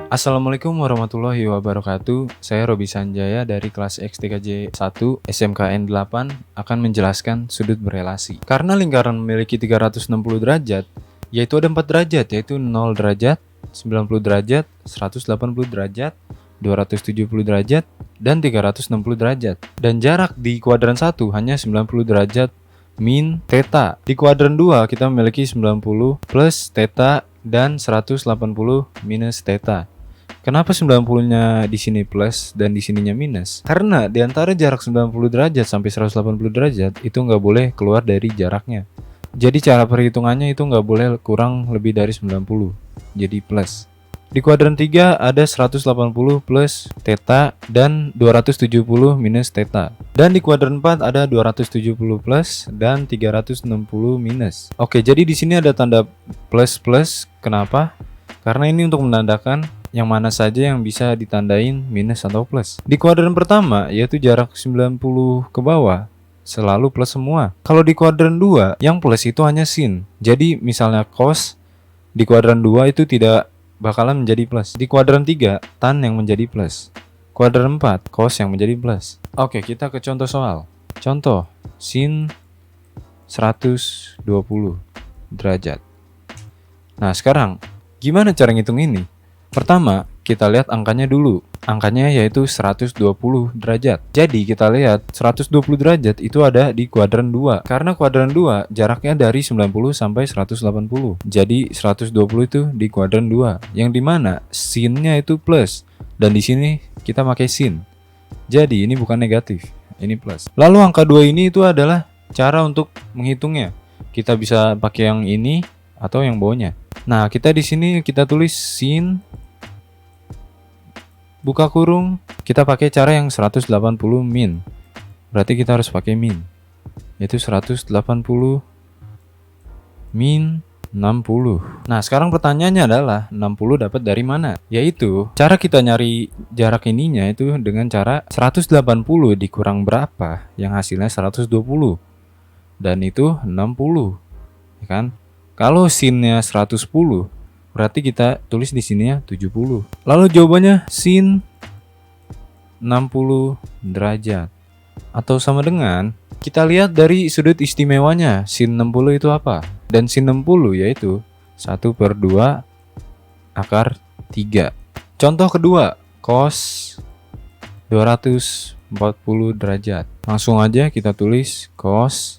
Assalamualaikum warahmatullahi wabarakatuh. Saya Robi Sanjaya dari kelas X3J 1 SMKN 8 akan menjelaskan sudut berelasi. Karena lingkaran memiliki 360 derajat, yaitu ada 4 derajat, yaitu 0 derajat, 90 derajat, 180 derajat, 270 derajat, dan 360 derajat. Dan jarak di kuadran 1 hanya 90 derajat min theta. Di kuadran 2 kita memiliki 90 plus theta dan 180 minus theta. Kenapa 90-nya di sini plus dan di sininya minus? Karena di antara jarak 90 derajat sampai 180 derajat itu nggak boleh keluar dari jaraknya. Jadi cara perhitungannya itu nggak boleh kurang lebih dari 90. Jadi plus. Di kuadran 3 ada 180 plus theta dan 270 minus theta. Dan di kuadran 4 ada 270 plus dan 360 minus. Oke, jadi di sini ada tanda plus plus. Kenapa? Karena ini untuk menandakan yang mana saja yang bisa ditandain minus atau plus. Di kuadran pertama yaitu jarak 90 ke bawah selalu plus semua. Kalau di kuadran 2 yang plus itu hanya sin. Jadi misalnya cos di kuadran 2 itu tidak bakalan menjadi plus. Di kuadran 3 tan yang menjadi plus. Kuadran 4 cos yang menjadi plus. Oke, kita ke contoh soal. Contoh sin 120 derajat. Nah, sekarang gimana cara ngitung ini? Pertama, kita lihat angkanya dulu. Angkanya yaitu 120 derajat. Jadi kita lihat 120 derajat itu ada di kuadran 2. Karena kuadran 2 jaraknya dari 90 sampai 180. Jadi 120 itu di kuadran 2. Yang dimana sinnya itu plus. Dan di sini kita pakai sin. Jadi ini bukan negatif, ini plus. Lalu angka 2 ini itu adalah cara untuk menghitungnya. Kita bisa pakai yang ini atau yang bawahnya. Nah, kita di sini kita tulis sin buka kurung, kita pakai cara yang 180 min. Berarti kita harus pakai min. Yaitu 180 min 60. Nah, sekarang pertanyaannya adalah 60 dapat dari mana? Yaitu cara kita nyari jarak ininya itu dengan cara 180 dikurang berapa yang hasilnya 120. Dan itu 60. Ya kan? Kalau sinnya 110, berarti kita tulis di sininya 70. Lalu jawabannya sin 60 derajat. Atau sama dengan, kita lihat dari sudut istimewanya, sin 60 itu apa? Dan sin 60 yaitu 1/2 akar 3. Contoh kedua, cos 240 derajat. Langsung aja kita tulis cos.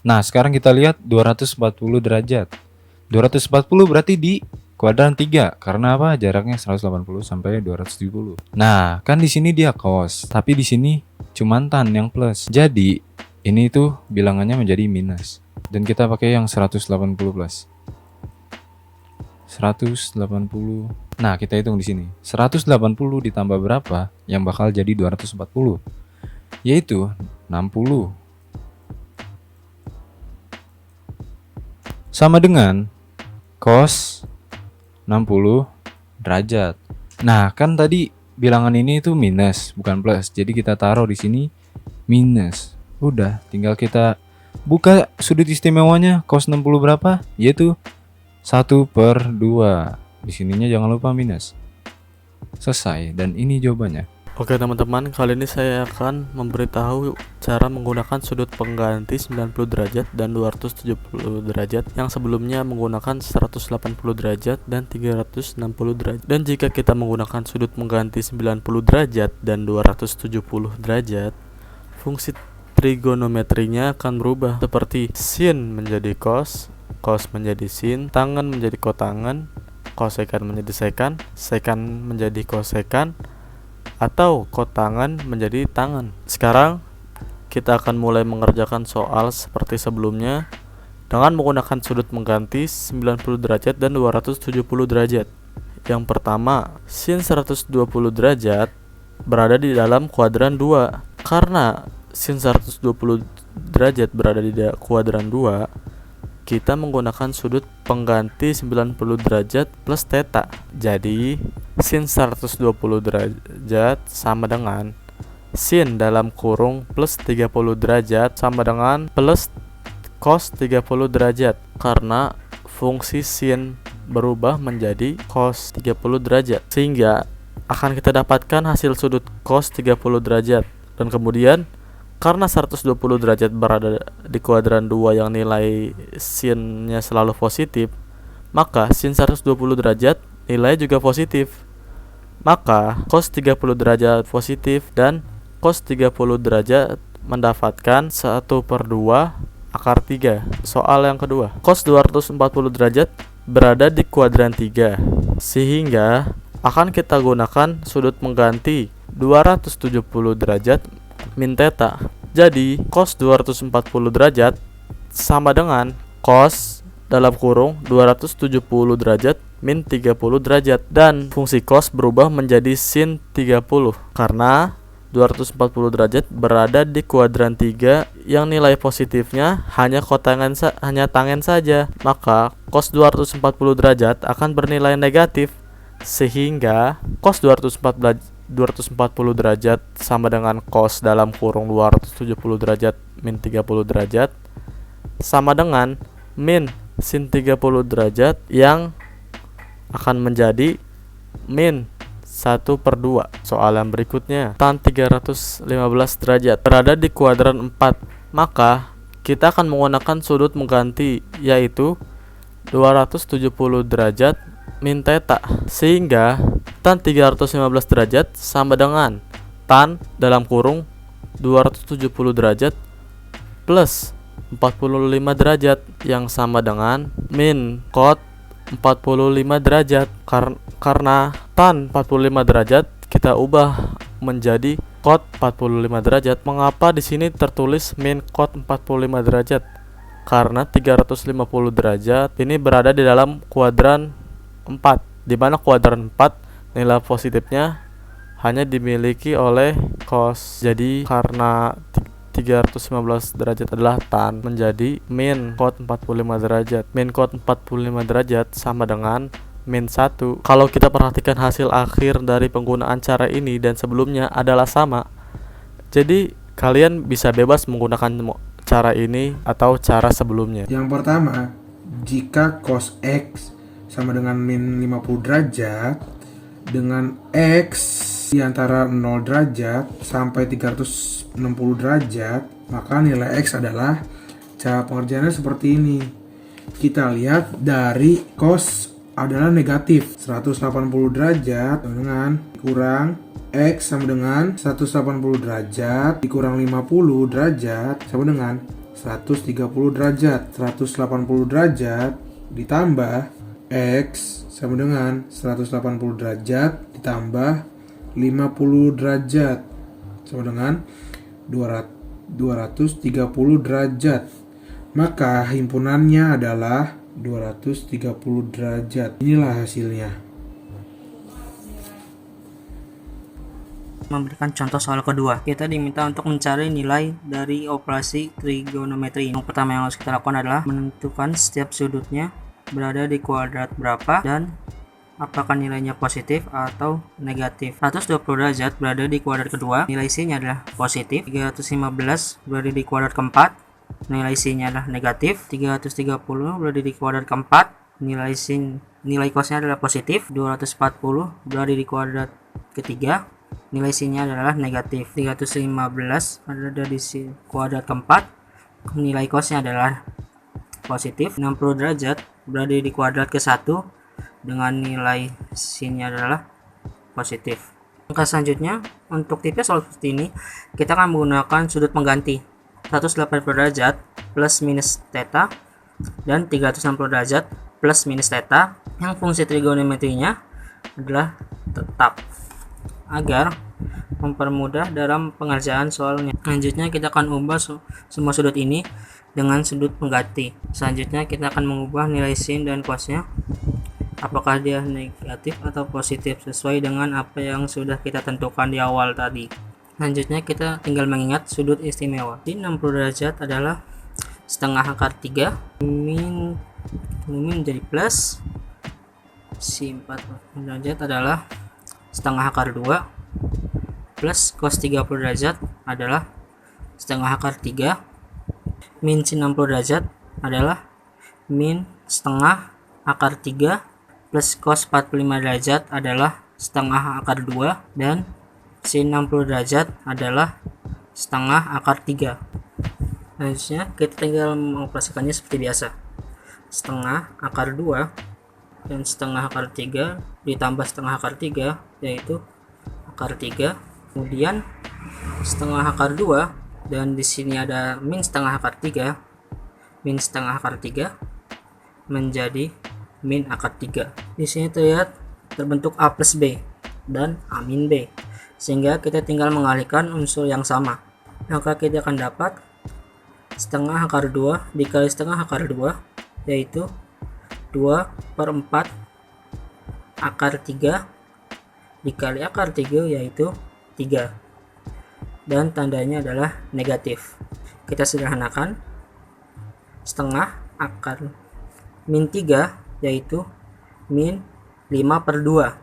Nah, sekarang kita lihat 240 derajat. 240 berarti di kuadran 3. Karena apa? Jaraknya 180 sampai 270. Nah, kan di sini dia cos, tapi di sini cuman tan yang plus. Jadi, ini tuh bilangannya menjadi minus. Dan kita pakai yang 180 plus. 180. Nah, kita hitung di sini. 180 ditambah berapa yang bakal jadi 240? Yaitu 60. Sama dengan cos 60 derajat. Nah, kan tadi bilangan ini itu minus, bukan plus. Jadi kita taruh di sini minus. Udah, tinggal kita buka sudut istimewanya cos 60 berapa? Yaitu 1/2. Di sininya jangan lupa minus. Selesai, dan ini jawabannya. Oke teman-teman, kali ini saya akan memberitahu cara menggunakan sudut pengganti 90 derajat dan 270 derajat yang sebelumnya menggunakan 180 derajat dan 360 derajat. Dan jika kita menggunakan sudut pengganti 90 derajat dan 270 derajat, fungsi trigonometrinya akan berubah seperti sin menjadi cos, cos menjadi sin, tangen menjadi kotangen, kosekan menjadi sekan, sekan menjadi kosekan, atau kotangan menjadi tangan. Sekarang kita akan mulai mengerjakan soal seperti sebelumnya dengan menggunakan sudut mengganti 90 derajat dan 270 derajat. Yang pertama, sin 120 derajat berada di dalam kuadran 2. Karena sin 120 derajat berada di kuadran 2, kita menggunakan sudut pengganti 90 derajat plus theta. Jadi sin 120 derajat sama dengan sin dalam kurung plus 30 derajat sama dengan plus cos 30 derajat. Karena fungsi sin berubah menjadi cos 30 derajat, sehingga akan kita dapatkan hasil sudut cos 30 derajat. Dan kemudian karena 120 derajat berada di kuadran 2 yang nilai sin-nya selalu positif, maka sin 120 derajat nilai juga positif. Maka cos 30 derajat positif dan cos 30 derajat mendapatkan 1/2 akar 3. Soal yang kedua, cos 240 derajat berada di kuadran 3, sehingga akan kita gunakan sudut mengganti 270 derajat min theta. Jadi cos 240 derajat sama dengan cos dalam kurung 270 derajat min 30 derajat, dan fungsi cos berubah menjadi sin 30 karena 240 derajat berada di kuadran 3 yang nilai positifnya hanya tangen saja. Maka cos 240 derajat akan bernilai negatif, sehingga cos 240 derajat sama dengan cos dalam kurung 270 derajat min 30 derajat sama dengan min sin 30 derajat yang akan menjadi min 1/2. Soal yang berikutnya, tan 315 derajat berada di kuadran 4. Maka kita akan menggunakan sudut mengganti, yaitu 270 derajat min theta, sehingga tan 315 derajat sama dengan tan dalam kurung 270 derajat plus 45 derajat yang sama dengan min cot 45 derajat. Karena tan 45 derajat kita ubah menjadi cot 45 derajat. Mengapa di sini tertulis min cot 45 derajat? Karena 350 derajat ini berada di dalam kuadran 4, di mana kuadran 4 nilai positifnya hanya dimiliki oleh cos. Jadi karena 315 derajat adalah tan, menjadi min cot 45 derajat. Min cot 45 derajat sama dengan min 1. Kalau kita perhatikan hasil akhir dari penggunaan cara ini dan sebelumnya adalah sama. Jadi kalian bisa bebas menggunakan cara ini atau cara sebelumnya. Yang pertama, jika cos X sama dengan min 50 derajat dengan X di antara 0 derajat sampai 360 derajat, maka nilai X adalah, cara pengerjaannya seperti ini. Kita lihat dari cos adalah negatif 180 derajat dengan kurang X sama dengan 180 derajat dikurang 50 derajat sama dengan 130 derajat. 180 derajat ditambah X sama dengan 180 derajat ditambah 50 derajat sama dengan 230 derajat. Maka himpunannya adalah 230 derajat. Inilah hasilnya. Memberikan contoh soal kedua, kita diminta untuk mencari nilai dari operasi trigonometri. Yang pertama yang harus kita lakukan adalah menentukan setiap sudutnya berada di kuadrat berapa dan apakah nilainya positif atau negatif. 120 derajat berada di kuadrat kedua, nilai C-nya adalah positif. 315 berada di kuadrat keempat, nilai C-nya adalah negatif. 330 berada di kuadrat keempat, nilai cos-nya adalah positif. 240 berada di kuadrat ketiga, nilai C-nya adalah negatif. 315 berada di kuadrat keempat, nilai cos-nya adalah positif. 60 derajat berada di kuadrat ke-1 dengan nilai sin-nya adalah positif. Langkah selanjutnya, untuk tipe soal seperti ini, kita akan menggunakan sudut pengganti 180 derajat plus minus theta dan 360 derajat plus minus theta yang fungsi trigonometrinya adalah tetap, agar mempermudah dalam pengerjaan soalnya. Selanjutnya kita akan ubah semua sudut ini dengan sudut pengganti. Selanjutnya kita akan mengubah nilai sin dan cosnya, apakah dia negatif atau positif sesuai dengan apa yang sudah kita tentukan di awal tadi. Selanjutnya kita tinggal mengingat sudut istimewa. Di 60 derajat adalah setengah akar 3 min menjadi plus, si 40 derajat adalah setengah akar 2 plus cos 30 derajat adalah setengah akar 3 min sin 60 derajat adalah min setengah akar 3 plus cos 45 derajat adalah setengah akar 2 dan sin 60 derajat adalah setengah akar 3. Selanjutnya kita tinggal mengoperasikannya seperti biasa. Setengah akar 2 dan setengah akar 3 ditambah setengah akar 3 yaitu akar 3. Kemudian setengah akar 2 dan di sini ada min setengah akar 3. Min setengah akar 3 menjadi min akar 3. Di sini terlihat terbentuk A plus B dan A min B. Sehingga kita tinggal mengalihkan unsur yang sama. Maka kita akan dapat setengah akar 2 dikali setengah akar 2 yaitu 2/4 akar 3 dikali akar 3 yaitu 3. Dan tandanya adalah negatif. Kita sederhanakan. Setengah akar min 3 yaitu min 5/2